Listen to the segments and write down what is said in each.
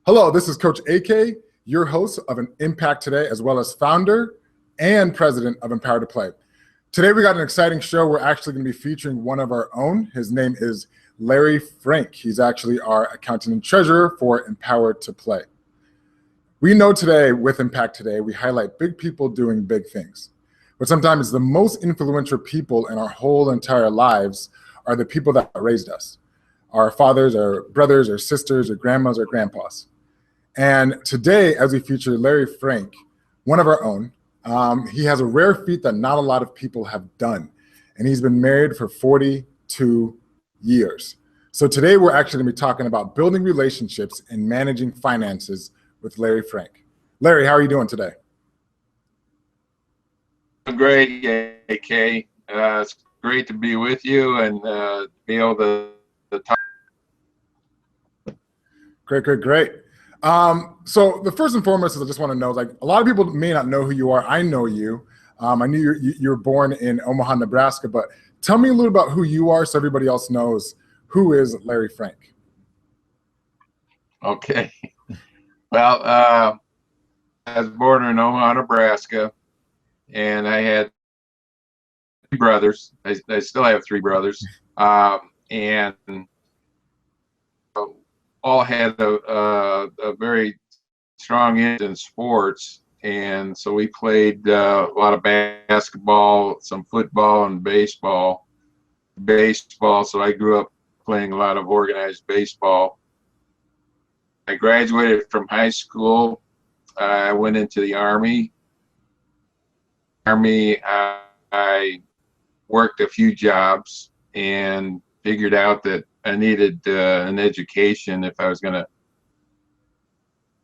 Hello, this is Coach AK, your host of an Impact Today, as well as founder and president of Empower2Play. Today, we got an exciting show. We're actually going to be featuring one of our own. His name is Larry Franck. He's actually our accountant and treasurer for Empower2Play. We know today with Impact Today, we highlight big people doing big things. But sometimes the most influential people in our whole entire lives are the people that raised us. Our fathers, our brothers, our sisters, our grandmas, our grandpas. And today, as we feature Larry Franck, one of our own, he has a rare feat that not a lot of people have done. And he's been married for 42 years. So today, we're actually going to be talking about building relationships and managing finances with Larry Franck. Larry, how are you doing today? Great, AK. It's great to be with you and be able to talk. Great. So the first and foremost is I just want to know, like, a lot of people may not know who you are. I know you. I knew you were born in Omaha, Nebraska, but tell me a little about who you are so everybody else knows who is Larry Franck. Okay. Well, I was born in Omaha, Nebraska, and I had three brothers. I still have three brothers, and all had a very strong interest in sports, and so we played a lot of basketball, some football, and baseball. So I grew up playing a lot of organized baseball. I graduated from high school. I went into the Army. I worked a few jobs and figured out that I needed an education if I was going to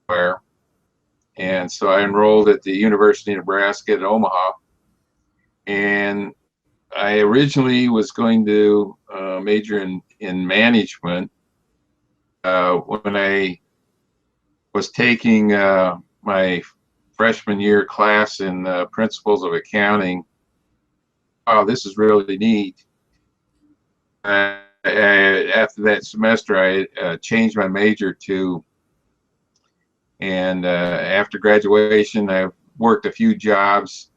wear. And so I enrolled at the University of Nebraska at Omaha. And I originally was going to major in management. When I was taking my freshman year class in Principles of Accounting, oh, this is really neat. After that semester, I changed my major to, and after graduation, I worked a few jobs.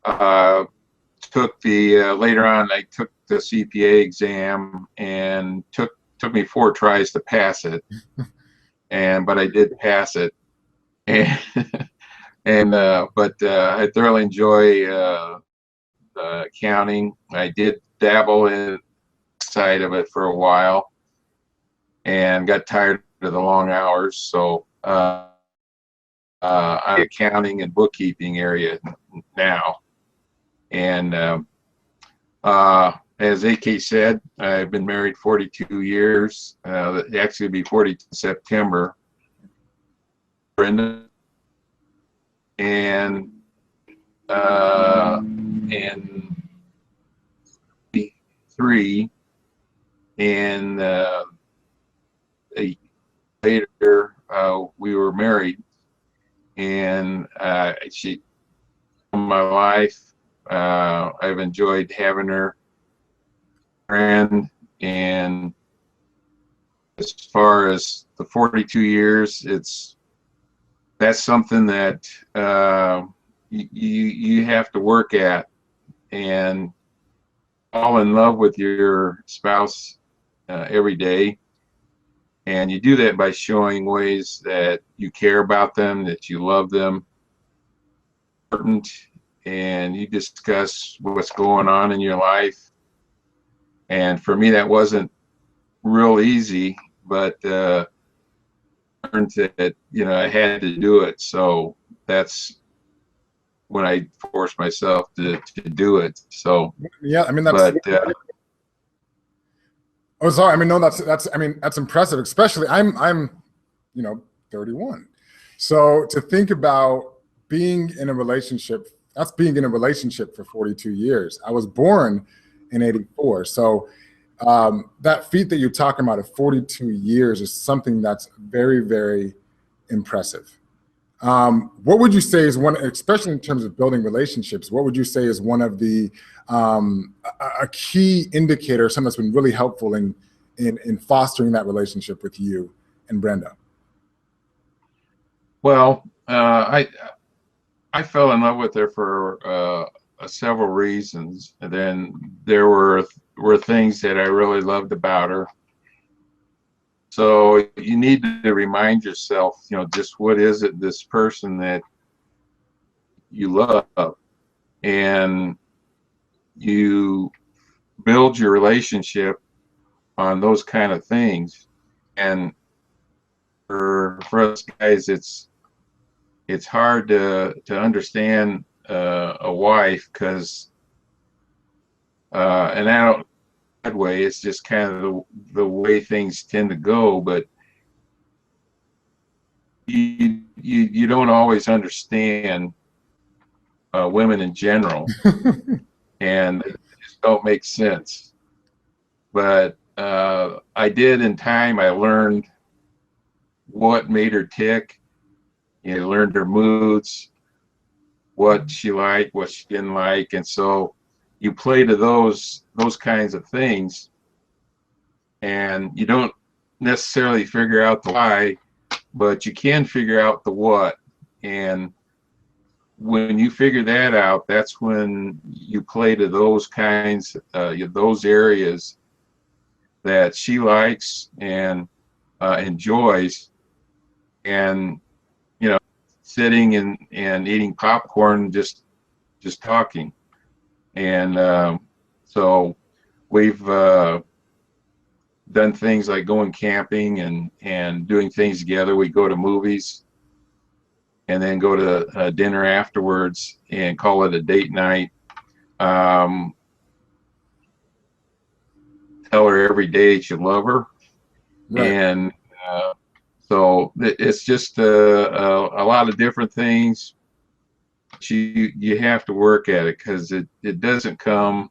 Later on, I took the CPA exam, and took me 4 tries to pass it, but I did pass it, but I thoroughly enjoy accounting. I did dabble in side of it for a while and got tired of the long hours, so I'm accounting and bookkeeping area now. And as AK said, I've been married 42 years. Actually be 40 in September. Brenda. And 3, and later we were married, and she, my life, I've enjoyed having her friend. And as far as the 42 years, that's something that you have to work at and fall in love with your spouse every day. And you do that by showing ways that you care about them, that you love them, and you discuss what's going on in your life. And for me, that wasn't real easy, but I learned that, I had to do it. So that's when I forced myself to do it. So yeah, I mean, that's. Oh, sorry. I mean, no, that's impressive. Especially, I'm 31. So to think about being in a relationship, that's being in a relationship for 42 years. I was born in '84. So that feat that you're talking about of 42 years is something that's very, very impressive. What would you say is one, especially in terms of building relationships, what would you say is one of the, a key indicator, something that's been really helpful in in fostering that relationship with you and Brenda? Well, I fell in love with her for several reasons, and then there were things that I really loved about her. So you need to remind yourself, just what is it, this person that you love, and you build your relationship on those kind of things. And for us guys, it's hard to understand a wife, because and I don't bad way, it's just kind of the way things tend to go, but you don't always understand women in general, and they just don't make sense. But I did in time. I learned what made her tick. Learned her moods, what she liked, what she didn't like, and so you play to those kinds of things, and you don't necessarily figure out the why, but you can figure out the what. And when you figure that out, that's when you play to those kinds, those areas that she likes and enjoys. And sitting and eating popcorn, just talking. And so we've done things like going camping and doing things together. We go to movies and then go to dinner afterwards and call it a date night. Tell her every day you love her. Right. And so it's just a lot of different things. You have to work at it, because it doesn't come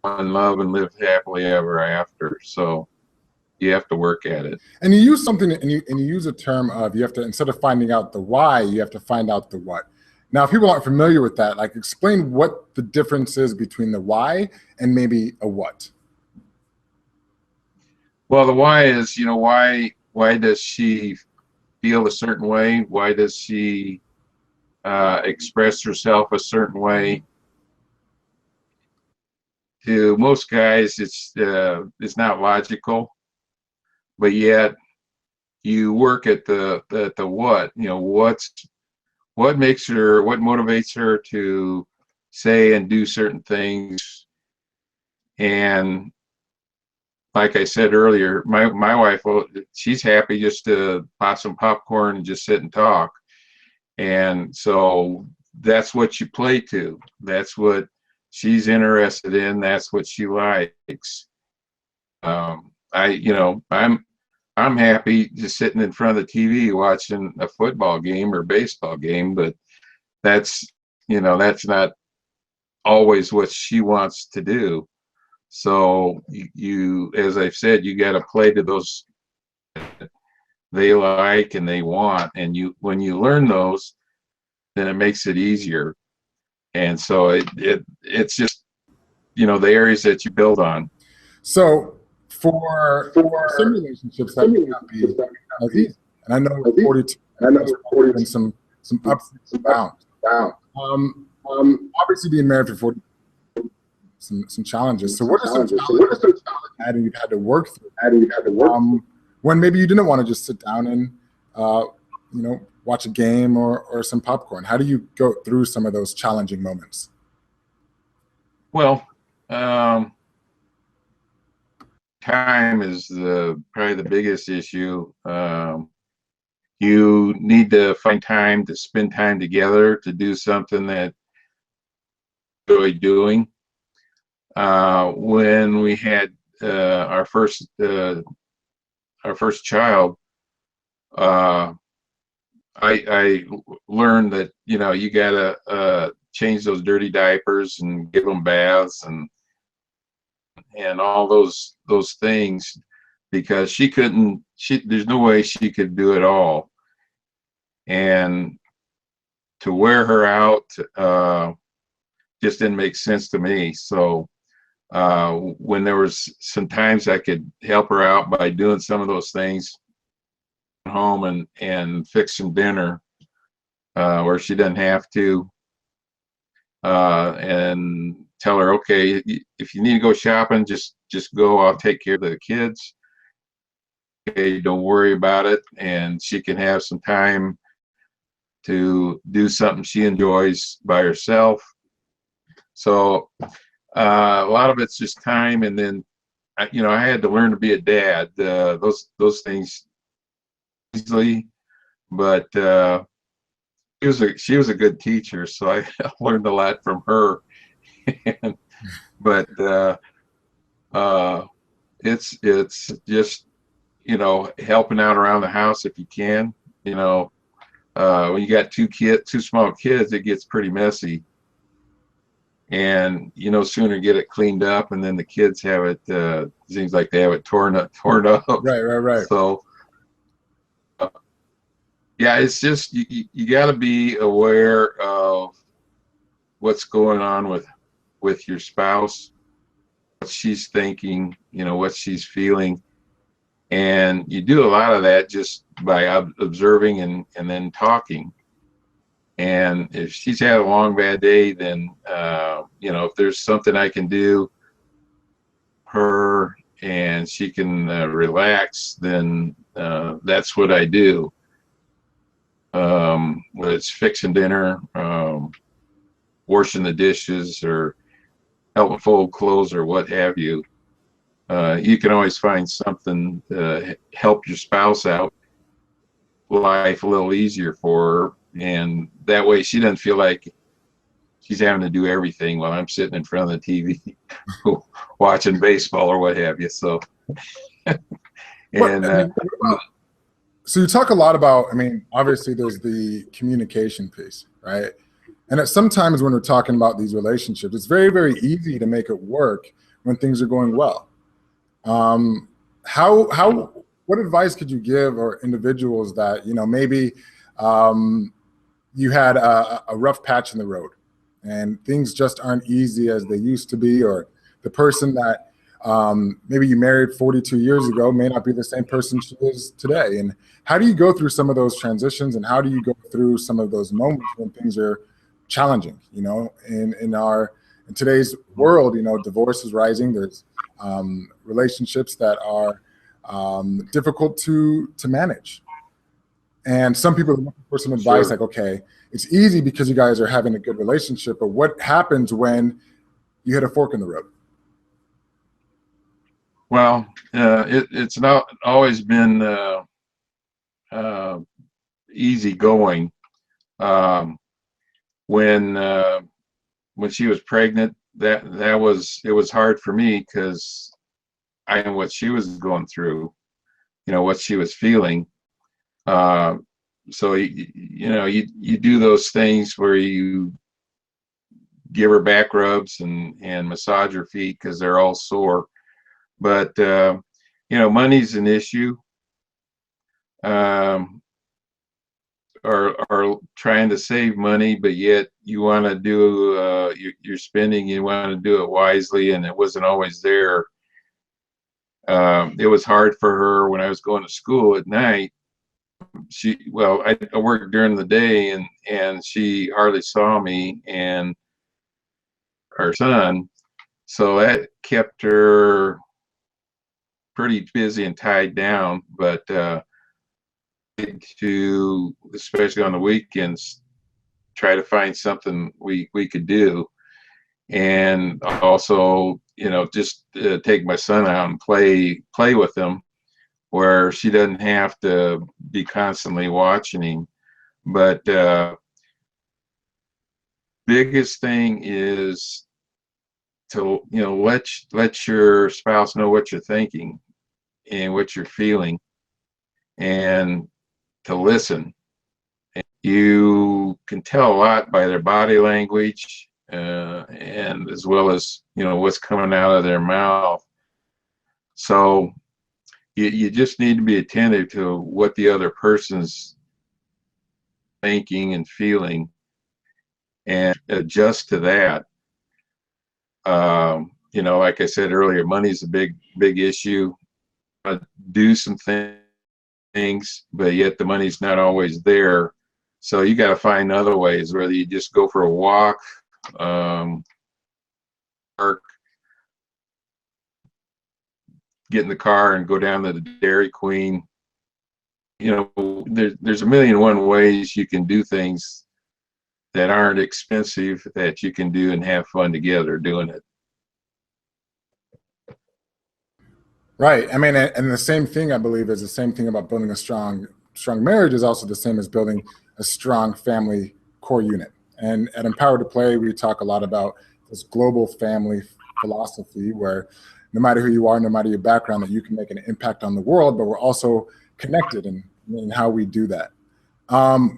on love and live happily ever after. So you have to work at it. And you use something, and you use a term of, you have to, instead of finding out the why, you have to find out the what. Now, if people aren't familiar with that, like, explain what the difference is between the why and maybe a what. Well, the why is, why does she feel a certain way? Why does she express herself a certain way? To most guys, it's not logical, but yet you work at the what. What makes her, what motivates her to say and do certain things. And like I said earlier, my wife, she's happy just to pop some popcorn and just sit and talk. And so that's what you play to. That's what she's interested in. That's what she likes. I'm happy just sitting in front of the TV watching a football game or baseball game, but that's not always what she wants to do. So you, as I've said, you got to play to those they like and they want, and when you learn those, then it makes it easier. And so it's just the areas that you build on. So for some relationships, that may not be as easy. And I know 42, and some ups and some downs. Obviously, being married for 40, some challenges. So what are some challenges that you've had to work through? When maybe you didn't want to just sit down and watch a game or some popcorn. How do you go through some of those challenging moments? Well, time is probably the biggest issue. You need to find time to spend time together to do something that you enjoy doing. When we had our first child, I learned that you gotta change those dirty diapers and give them baths and all those things, because there's no way she could do it all, and to wear her out just didn't make sense to me. So when there was some times I could help her out by doing some of those things home and fixing dinner where she doesn't have to, and tell her, okay, if you need to go shopping, just go. I'll take care of the kids. Okay, don't worry about it, and she can have some time to do something she enjoys by herself. So a lot of it's just time, and then I had to learn to be a dad. Those things easily, but she was a good teacher, so I learned a lot from her. But it's just helping out around the house if you can. When you got two small kids, it gets pretty messy, and sooner get it cleaned up, and then the kids have it. Seems like they have it torn up. Right. So yeah, it's just you got to be aware of what's going on with your spouse, what she's thinking, what she's feeling. And you do a lot of that just by observing and then talking. And if she's had a long, bad day, then, if there's something I can do her and she can relax, then that's what I do. Whether it's fixing dinner, washing the dishes, or helping fold clothes, or what have you. You can always find something to help your spouse out, life a little easier for her, and that way she doesn't feel like she's having to do everything while I'm sitting in front of the TV watching baseball or what have you. So, so you talk a lot about, obviously there's the communication piece, right? And sometimes when we're talking about these relationships, it's very, very easy to make it work when things are going well. What advice could you give or individuals that, maybe you had a rough patch in the road and things just aren't easy as they used to be, or the person that maybe you married 42 years ago may not be the same person she is today. And how do you go through some of those transitions, and how do you go through some of those moments when things are challenging? In today's world, divorce is rising. There's relationships that are difficult to manage. And some people are looking for some advice. Sure. Like, okay, it's easy because you guys are having a good relationship, but what happens when you hit a fork in the road? Well, it's not always been easy going. When she was pregnant, it was hard for me because I know what she was going through, what she was feeling. So you do those things where you give her back rubs and massage her feet because they're all sore. But money's an issue. Are trying to save money, but yet you want to do your spending, you want to do it wisely, and it wasn't always there. It was hard for her when I was going to school at night. I worked during the day, and she hardly saw me and our son, so that kept her pretty busy and tied down. But to, especially on the weekends, try to find something we could do, and also just take my son out and play with him, where she doesn't have to be constantly watching him. But biggest thing is to let your spouse know what you're thinking and what you're feeling, and to listen. You can tell a lot by their body language, and as well as what's coming out of their mouth. So you just need to be attentive to what the other person's thinking and feeling, and adjust to that. you know, like I said earlier, money's a big issue. Do some things, but yet the money's not always there. So you got to find other ways, whether you just go for a walk, park, get in the car and go down to the Dairy Queen. You know, there's a million and one ways you can do things that aren't expensive that you can do and have fun together doing it. Right. I mean, and the same thing, I believe, is the same thing about building a strong marriage is also the same as building a strong family core unit. And at Empower2Play, we talk a lot about this global family philosophy where no matter who you are, no matter your background, that you can make an impact on the world, but we're also connected in how we do that.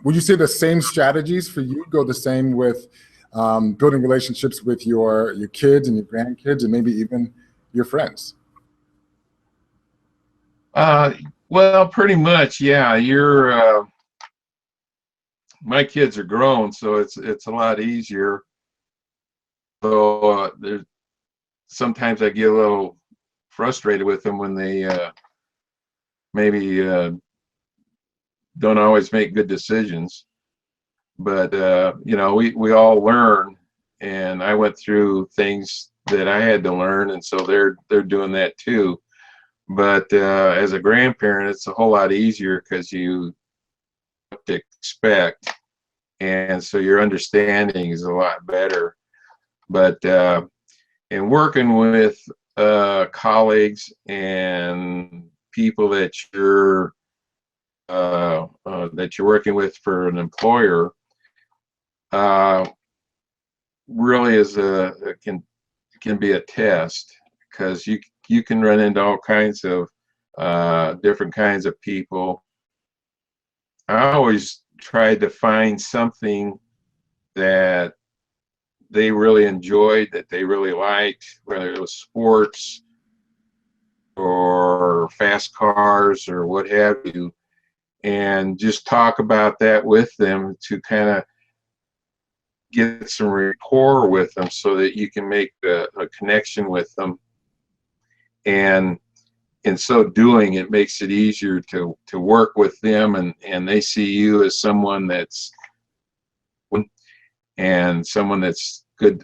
Would you say the same strategies for you go the same with building relationships with your kids and your grandkids and maybe even your friends? Well, pretty much, yeah. My kids are grown, so it's a lot easier. So there's sometimes I get a little frustrated with them when they maybe don't always make good decisions. But you know, we all learn, and I went through things that I had to learn, and so they're doing that too. But as a grandparent, it's a whole lot easier because you have to expect, and so your understanding is a lot better. But in working with colleagues and people that you're working with for an employer, really can be a test, because you can run into all kinds of different kinds of people. I always tried to find something that they really enjoyed, that they really liked, whether it was sports or fast cars or what have you, and just talk about that with them to kind of get some rapport with them so that you can make a connection with them. And in so doing, it makes it easier to work with them, and they see you as someone that's good,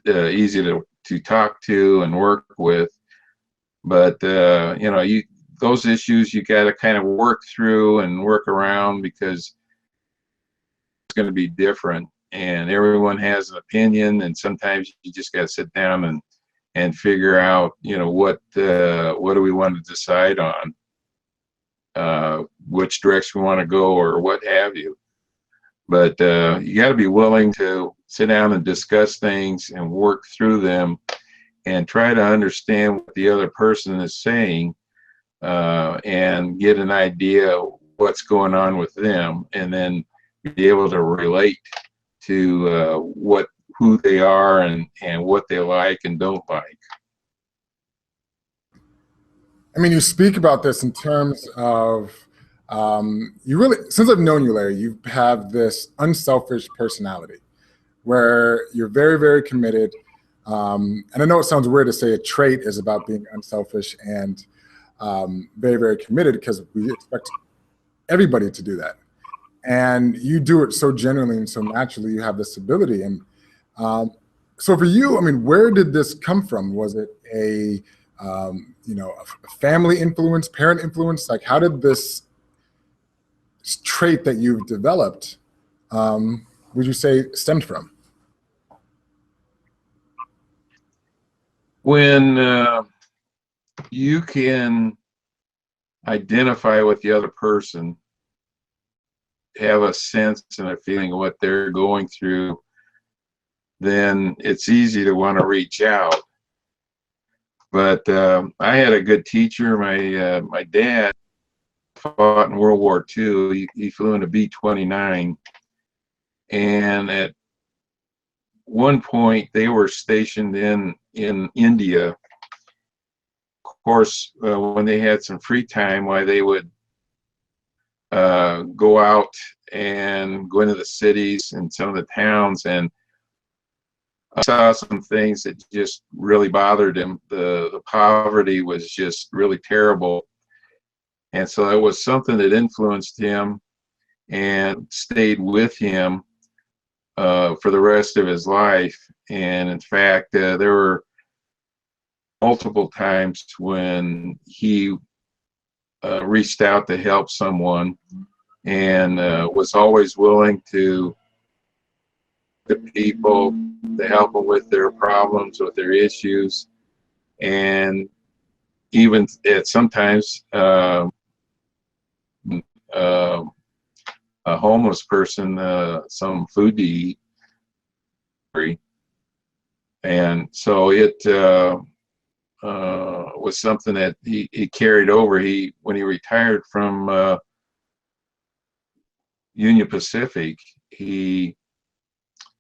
easy to talk to and work with. But you know, those issues you got to kind of work through and work around, because it's going to be different, and everyone has an opinion, and sometimes you just got to sit down and figure out, you know, what do we want to decide on, which direction we want to go, or what have you. But you got to be willing to sit down and discuss things and work through them and try to understand what the other person is saying, and get an idea of what's going on with them, and then be able to relate to who they are and what they like and don't like. I mean, you speak about this in terms of you really, since I've known you, Larry, you have this unselfish personality where you're very, very committed. And I know it sounds weird to say a trait is about being unselfish and very, very committed, because we expect everybody to do that. And you do it so genuinely and so naturally. You have this ability. And so for you, I mean, where did this come from? Was it a family influence, parent influence? Like, how did this trait that you've developed, would you say, stemmed from? When you can identify with the other person, have a sense and a feeling of what they're going through, then it's easy to want to reach out. But I had a good teacher. My dad fought in World War II. He flew in a B-29, and at one point they were stationed in India. Of course, when they had some free time, why they would go out and go into the cities and some of the towns and I saw some things that just really bothered him. The poverty was just really terrible. And so it was something that influenced him and stayed with him for the rest of his life. And in fact, there were multiple times when he reached out to help someone, and was always willing to people to help them with their problems, with their issues, and even at sometimes a homeless person some food to eat. And so it was something that he carried over. When he retired from Union Pacific, he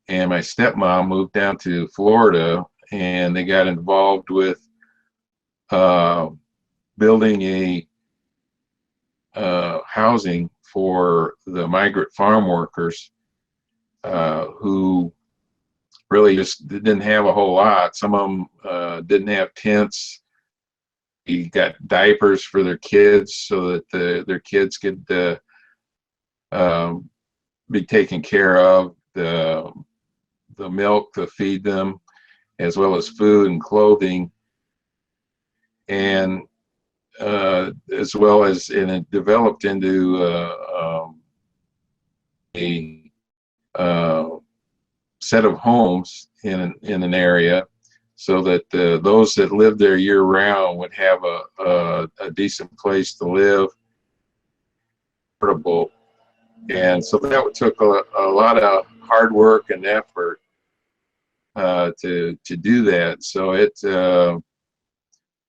and my stepmom moved down to Florida, and they got involved with building a housing for the migrant farm workers who really just didn't have a whole lot. Some of them didn't have tents. He got diapers for their kids so that their kids could be taken care of, the milk to feed them, as well as food and clothing, and as well as, and it developed into a set of homes in an area, so that those that live there year round would have a decent place to live, affordable. And so that took a lot of hard work and effort to do that. So it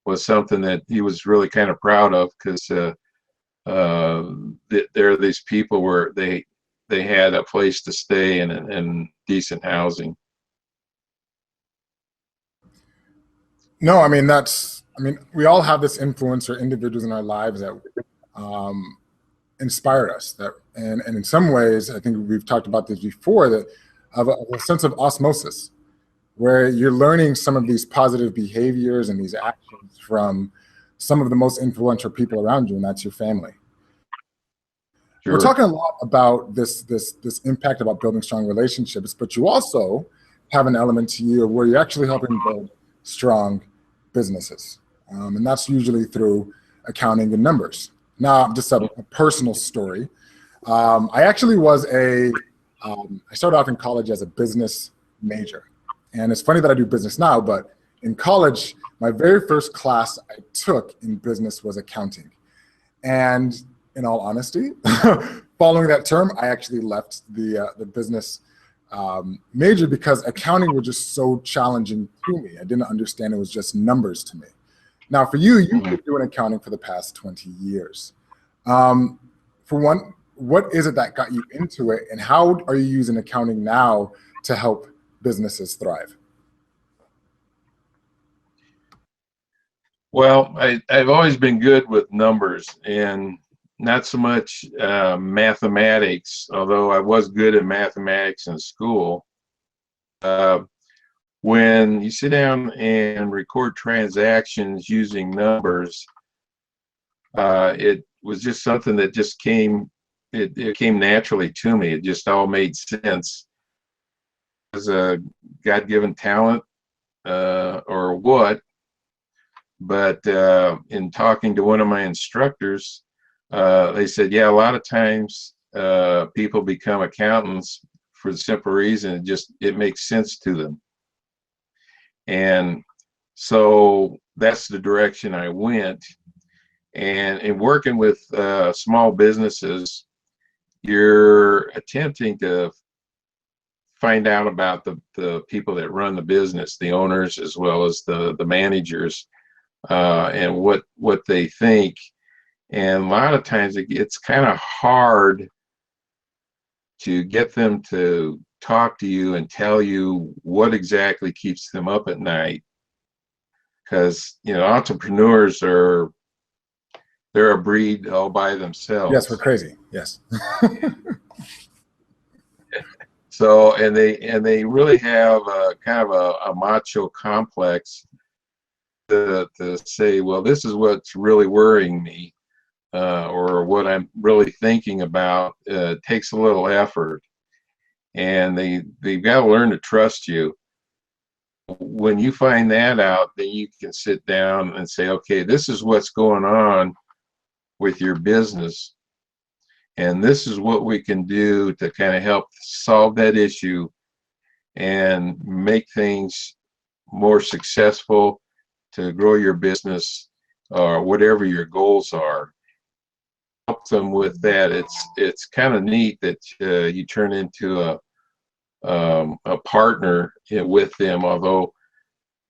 was something that he was really kind of proud of, because there are these people where they had a place to stay and decent housing. No, I mean, we all have this influence or individuals in our lives that inspired us, and in some ways, I think we've talked about this before, that of a sense of osmosis, where you're learning some of these positive behaviors and these actions from some of the most influential people around you, and that's your family. Sure. We're talking a lot about this impact about building strong relationships, but you also have an element to you where you're actually helping build strong businesses, and that's usually through accounting and numbers. Now, just a personal story. I actually I started off in college as a business major. And it's funny that I do business now, but in college, my very first class I took in business was accounting. And in all honesty, following that term, I actually left the business major because accounting was just so challenging to me. I didn't understand it was just numbers to me. Now, for you, you've been doing accounting for the past 20 years. For one, what is it that got you into it, and how are you using accounting now to help businesses thrive? Well, I've always been good with numbers, and not so much mathematics, although I was good at mathematics in school. When you sit down and record transactions using numbers, it was just something that just came naturally to me. It just all made sense. As a God-given talent or what, but in talking to one of my instructors, they said, yeah, a lot of times people become accountants for the simple reason it makes sense to them. And so that's the direction I went. And in working with small businesses, you're attempting to find out about the people that run the business, the owners as well as the managers, and what they think. And a lot of times it's kind of hard to get them to talk to you and tell you what exactly keeps them up at night, because entrepreneurs they're a breed all by themselves. Yes, we're crazy. Yes. So, and they really have a kind of a macho complex to say, well, this is what's really worrying me, or what I'm really thinking about. Takes a little effort, and they've got to learn to trust you. When you find that out, then you can sit down and say, okay, this is what's going on with your business, and this is what we can do to kind of help solve that issue and make things more successful, to grow your business or whatever your goals are. Help them with that. It's kind of neat that you turn into a partner with them, although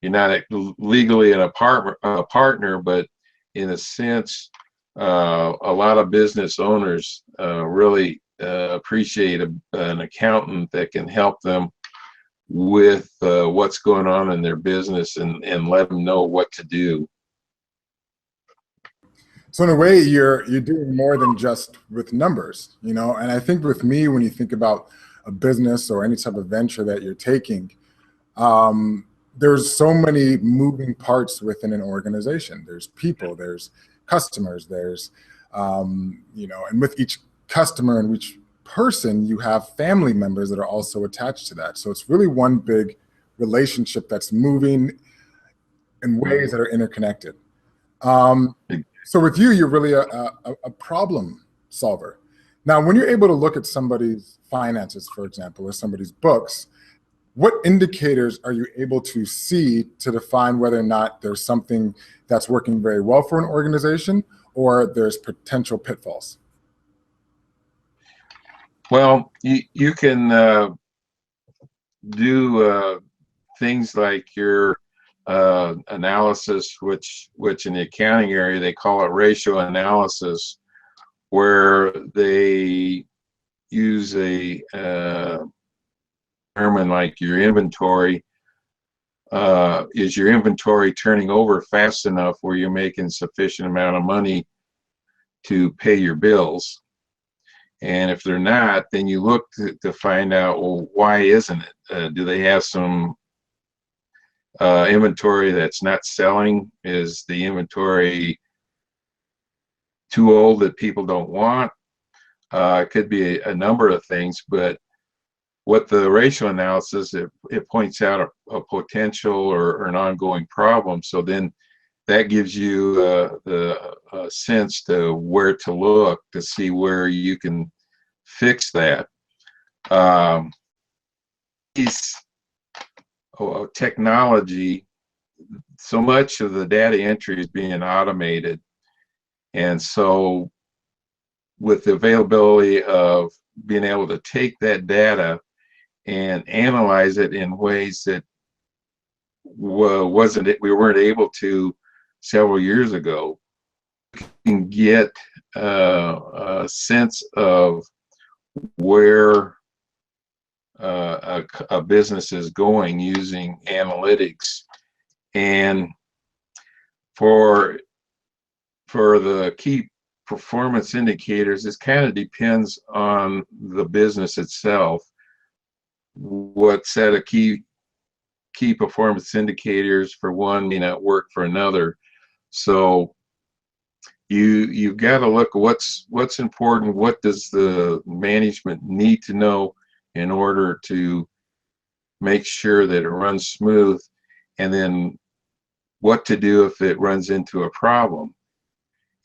you're not legally a partner, but in a sense, a lot of business owners really appreciate an accountant that can help them with what's going on in their business, and let them know what to do. So in a way, you're doing more than just with numbers, you know. And I think with me, when you think about a business or any type of venture that you're taking, there's so many moving parts within an organization. There's people, there's customers, there's you know, and with each customer and each person, you have family members that are also attached to that. So it's really one big relationship that's moving in ways that are interconnected. So with you, you're really a problem solver. Now, when you're able to look at somebody's finances, for example, or somebody's books, what indicators are you able to see to define whether or not there's something that's working very well for an organization, or there's potential pitfalls? Well, you can do things like your analysis, which in the accounting area they call it ratio analysis, where they use a determine like your inventory. Is your inventory turning over fast enough where you're making sufficient amount of money to pay your bills? And if they're not, then you look to find out, well, why isn't it? Do they have some inventory that's not selling? Is the inventory too old that people don't want? It could be a number of things, but what the ratio analysis, it points out a potential or an ongoing problem. So then that gives you the sense to where to look to see where you can fix that. Technology, so much of the data entry is being automated, and so with the availability of being able to take that data and analyze it in ways that we weren't able to several years ago, you can get a sense of where a business is going using analytics. And for the key performance indicators, this kind of depends on the business itself. What set of key performance indicators for one may not work for another. So you've got to look at what's important. What does the management need to know in order to make sure that it runs smooth, and then what to do if it runs into a problem.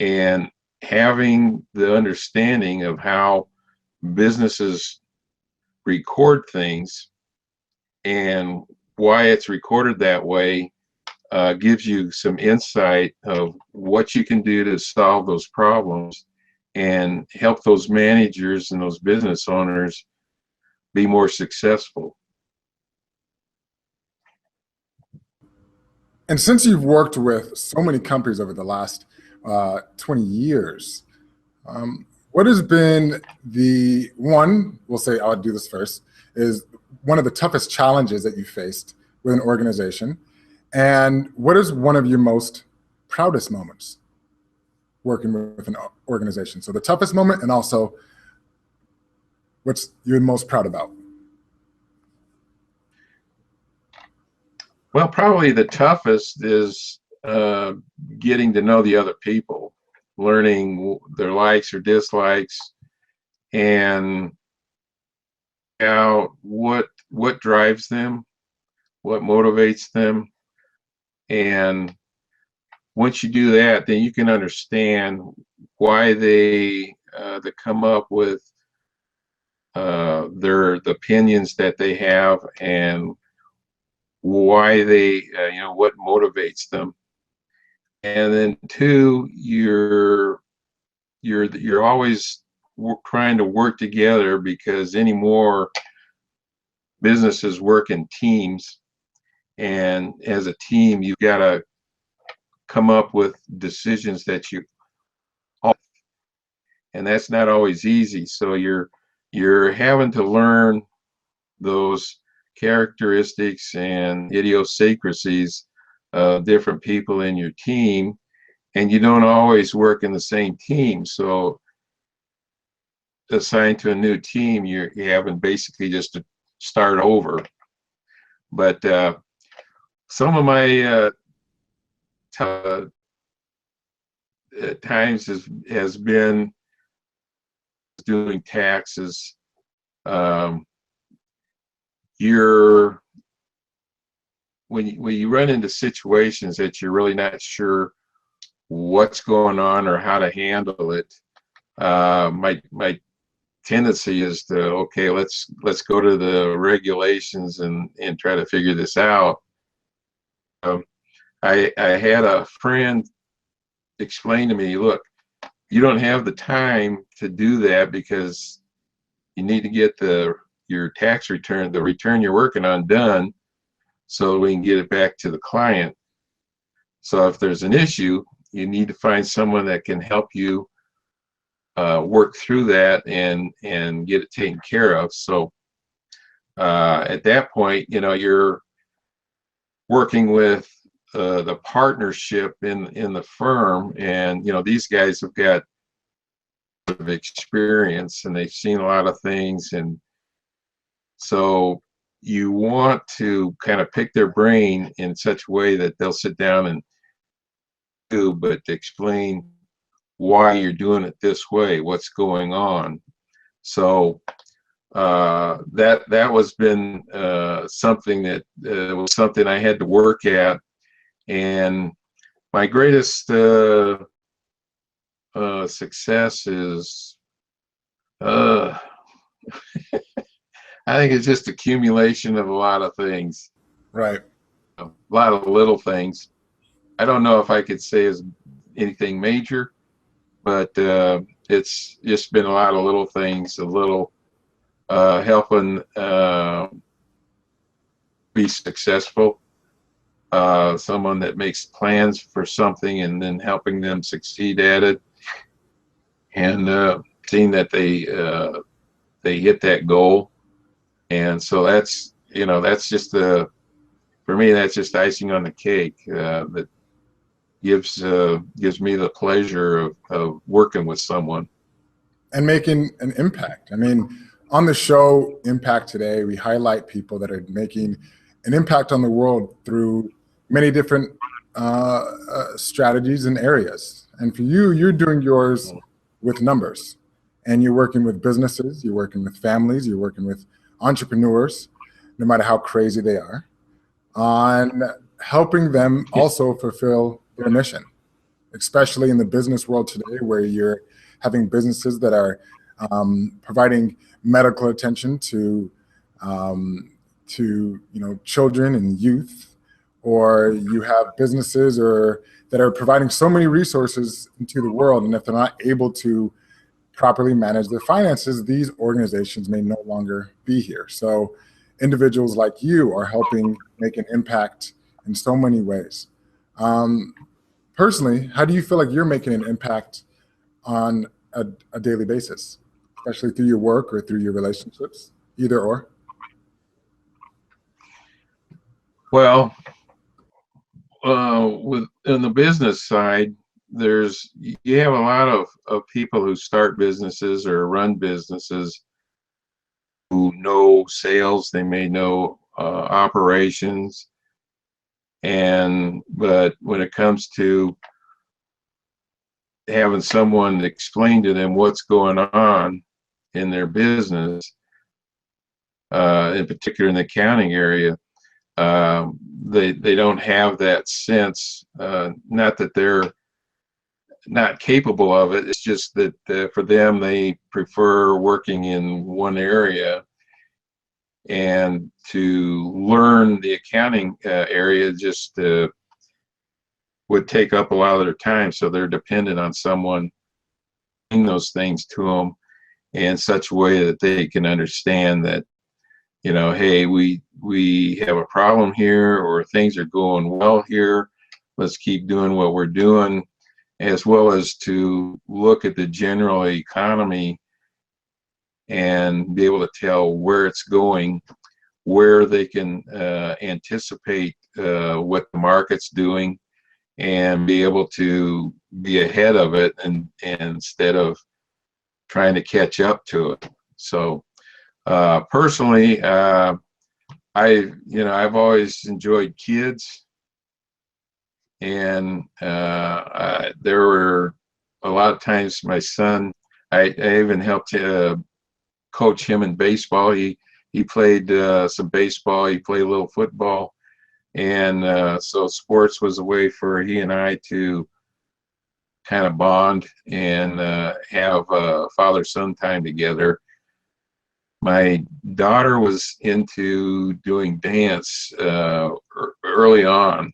And having the understanding of how businesses record things and why it's recorded that way gives you some insight of what you can do to solve those problems and help those managers and those business owners be more successful. And since you've worked with so many companies over the last 20 years, what has been the one, we'll say I'll do this first, is one of the toughest challenges that you faced with an organization? And what is one of your most proudest moments working with an organization? So the toughest moment, and also what's you're most proud about? Well, probably the toughest is getting to know the other people, learning their likes or dislikes, and how what drives them, what motivates them, and once you do that, then you can understand why they come up with the opinions that they have, and why what motivates them. And then two, you're always trying to work together, because anymore businesses work in teams, and as a team you've got to come up with decisions that you all, and that's not always easy. So you're having to learn those characteristics and idiosyncrasies of different people in your team, and you don't always work in the same team. So assigned to a new team, you're having basically just to start over. But some of my times has been doing taxes. Um, you're when you run into situations that you're really not sure what's going on or how to handle it. My tendency is to, okay, let's go to the regulations and try to figure this out. I had a friend explain to me, look, you don't have the time to do that, because you need to get your tax return, the return you're working on, done, so we can get it back to the client. So if there's an issue, you need to find someone that can help you work through that and get it taken care of. So at that point, you're working with the partnership in the firm, and these guys have got of experience and they've seen a lot of things, and so you want to kind of pick their brain in such a way that they'll sit down and do, but to explain why you're doing it this way, what's going on. So that was been something that was something I had to work at, and my greatest success is I think it's just accumulation of a lot of things, Right. a lot of little things. I don't know if I could say as anything major, but it's just been a lot of little things, a little helping be successful. Someone that makes plans for something and then helping them succeed at it, and seeing that they hit that goal. And so that's just for me, that's just icing on the cake that gives me the pleasure of working with someone. And making an impact. I mean, on the show Impact Today, we highlight people that are making an impact on the world through many different strategies and areas. And for you, you're doing yours with numbers, and you're working with businesses, you're working with families, you're working with entrepreneurs, no matter how crazy they are, on helping them also fulfill their mission, especially in the business world today, where you're having businesses that are providing medical attention to children and youth, or you have businesses that are providing so many resources into the world, and if they're not able to properly manage their finances, these organizations may no longer be here. So individuals like you are helping make an impact in so many ways. Personally, how do you feel like you're making an impact on a daily basis, especially through your work or through your relationships, either or? Well, in the business side, you have a lot of people who start businesses or run businesses who know sales, they may know operations, But when it comes to having someone explain to them what's going on in their business, in particular in the accounting area, they don't have that sense. Not that they're not capable of it. It's just that for them, they prefer working in one area, and to learn the accounting area just would take up a lot of their time. So they're dependent on someone bring those things to them in such a way that they can understand that, you know, hey, we have a problem here, or things are going well here. Let's keep doing what we're doing, as well as to look at the general economy and be able to tell where it's going, where they can anticipate what the market's doing, and be able to be ahead of it, and instead of trying to catch up to it. So personally, I've always enjoyed kids, and there were a lot of times my son, I even helped coach him in baseball. He played some baseball, he played a little football, and so sports was a way for he and I to kind of bond and have father-son time together. My daughter was into doing dance early on,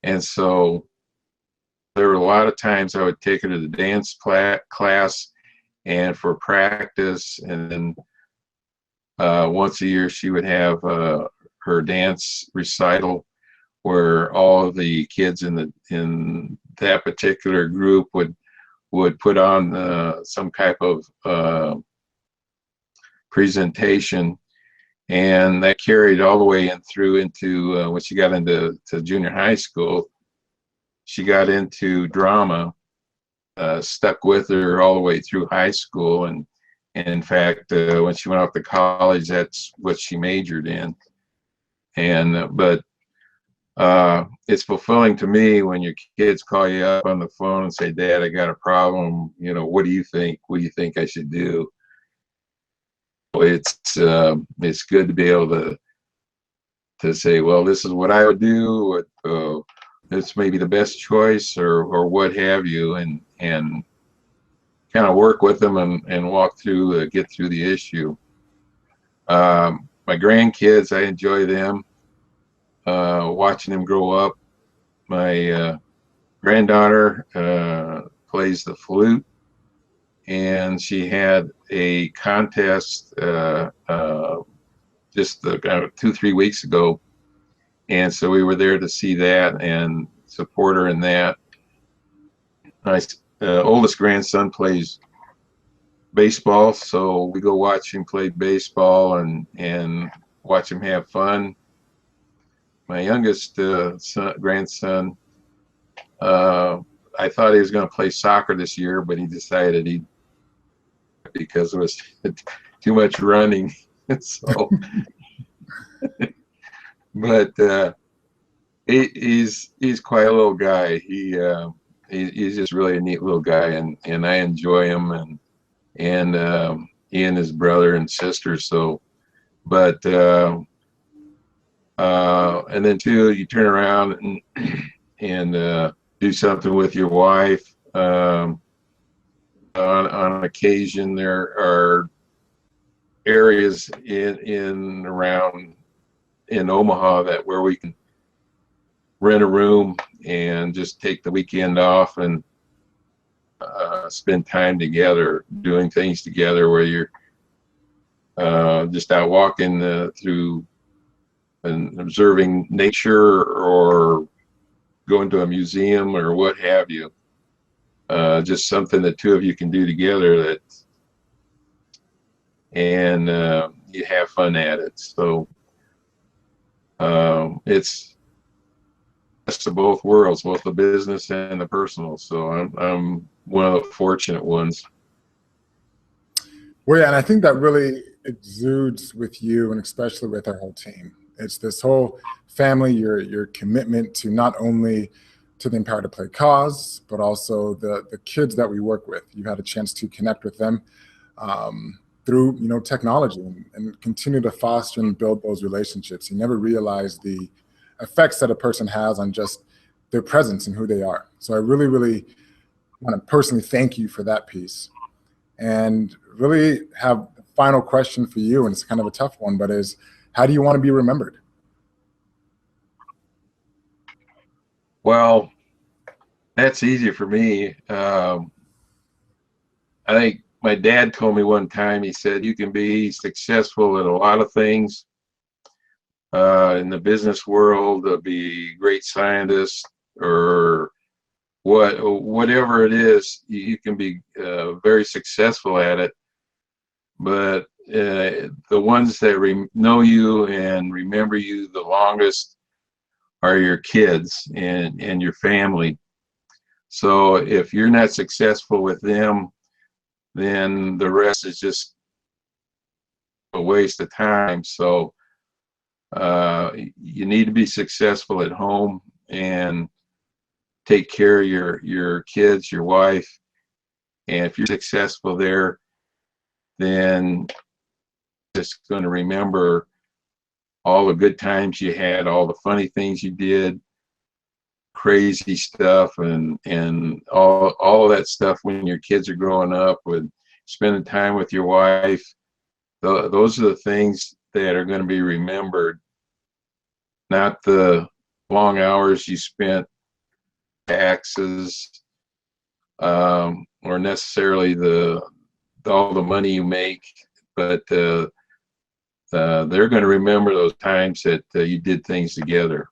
and so there were a lot of times I would take her to the dance class and for practice, and then once a year she would have her dance recital, where all of the kids in that particular group would put on some type of presentation, and that carried all the way through into when she got into junior high school. She got into drama, stuck with her all the way through high school, and in fact, when she went off to college, that's what she majored in. But it's fulfilling to me when your kids call you up on the phone and say, "Dad, I got a problem. You know, what do you think? What do you think I should do?" It's good to be able to say, well, this is what I would do. This may be the best choice, or what have you, and kind of work with them and walk through, get through the issue. My grandkids, I enjoy them, watching them grow up. My granddaughter plays the flute, and she had a contest just 2-3 weeks ago, and so we were there to see that and support her in that. My oldest grandson plays baseball, so we go watch him play baseball and watch him have fun. My youngest grandson, I thought he was going to play soccer this year, but he decided because it was too much running. So, but he's quite a little guy. He's just really a neat little guy, and I enjoy him, and he and his brother and sister. So, but and then too, you turn around and do something with your wife. On occasion, there are areas in around in Omaha where we can rent a room and just take the weekend off and spend time together, doing things together, where you're just out walking through and observing nature, or going to a museum, or what have you. Just something the two of you can do together, and you have fun at it. So it's best of both worlds, both the business and the personal. So I'm one of the fortunate ones. Well, yeah, and I think that really exudes with you, and especially with our whole team. It's this whole family, your commitment to not only to the Empower to Play cause, but also the kids that we work with. You've had a chance to connect with them through technology and continue to foster and build those relationships. You never realize the effects that a person has on just their presence and who they are. So I really, really want to personally thank you for that piece. And really have a final question for you, and it's kind of a tough one, but is how do you want to be remembered? Well, that's easy for me. I think my dad told me one time, he said, you can be successful at a lot of things in the business world, be a great scientist or whatever it is, you can be very successful at it. But the ones that know you and remember you the longest are your kids and your family. So if you're not successful with them, then the rest is just a waste of time. So you need to be successful at home and take care of your kids, your wife. And if you're successful there, then just going to remember all the good times you had, all the funny things you did, crazy stuff, and all of that stuff when your kids are growing up, with spending time with your wife. Those are the things that are going to be remembered, not the long hours you spent taxes, or necessarily all the money you make, but they're going to remember those times that you did things together.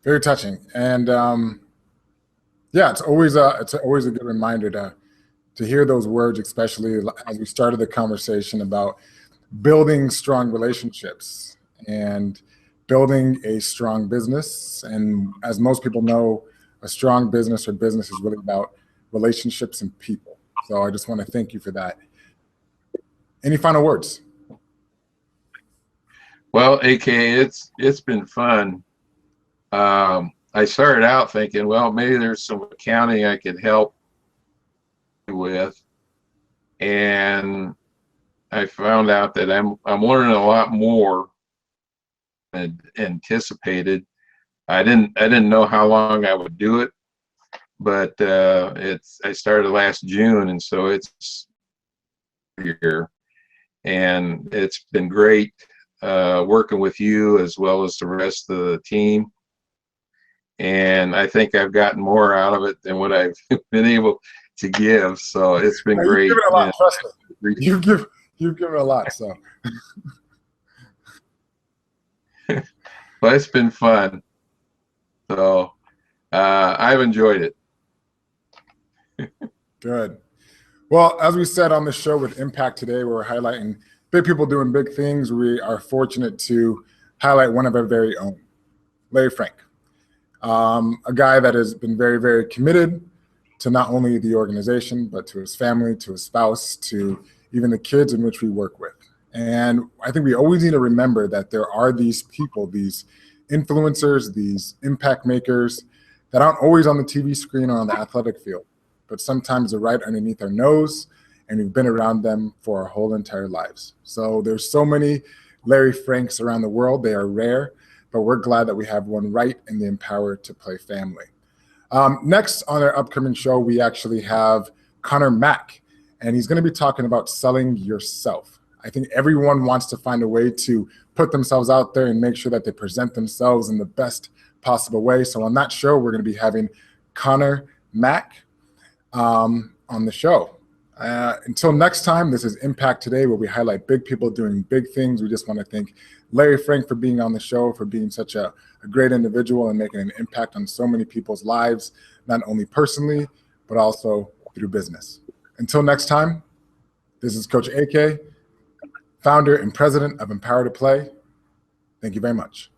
Very touching, and yeah, it's always a good reminder to hear those words, especially as we started the conversation about building strong relationships and building a strong business. And as most people know, a strong business is really about relationships and people. So I just want to thank you for that. Any final words? Well, AK, it's been fun. I started out thinking, well, maybe there's some accounting I could help with, and I found out that I'm learning a lot more than anticipated. I didn't know how long I would do it, but I started last June, and so it's here, and it's been great working with you as well as the rest of the team. And I think I've gotten more out of it than what I've been able to give. So it's been great. You've given a lot, trust me. You've given a lot, so. Well, it's been fun. So I've enjoyed it. Good. Well, as we said on the show with Impact today, we're highlighting big people doing big things. We are fortunate to highlight one of our very own, Larry Franck. A guy that has been very, very committed to not only the organization, but to his family, to his spouse, to even the kids in which we work with. And I think we always need to remember that there are these people, these influencers, these impact makers that aren't always on the TV screen or on the athletic field, but sometimes they're right underneath our nose, and we've been around them for our whole entire lives. So there's so many Larry Francks around the world. They are rare, but we're glad that we have one right in the Empower2Play family. Next on our upcoming show, we actually have Connor Mack, and he's going to be talking about selling yourself. I think everyone wants to find a way to put themselves out there and make sure that they present themselves in the best possible way. So on that show, we're going to be having Connor Mack on the show. Until next time, this is Impact Today, where we highlight big people doing big things. We just want to thank Larry Franck for being on the show, for being such a great individual and making an impact on so many people's lives, not only personally, but also through business. Until next time, this is Coach AK, founder and president of Empower2Play. Thank you very much.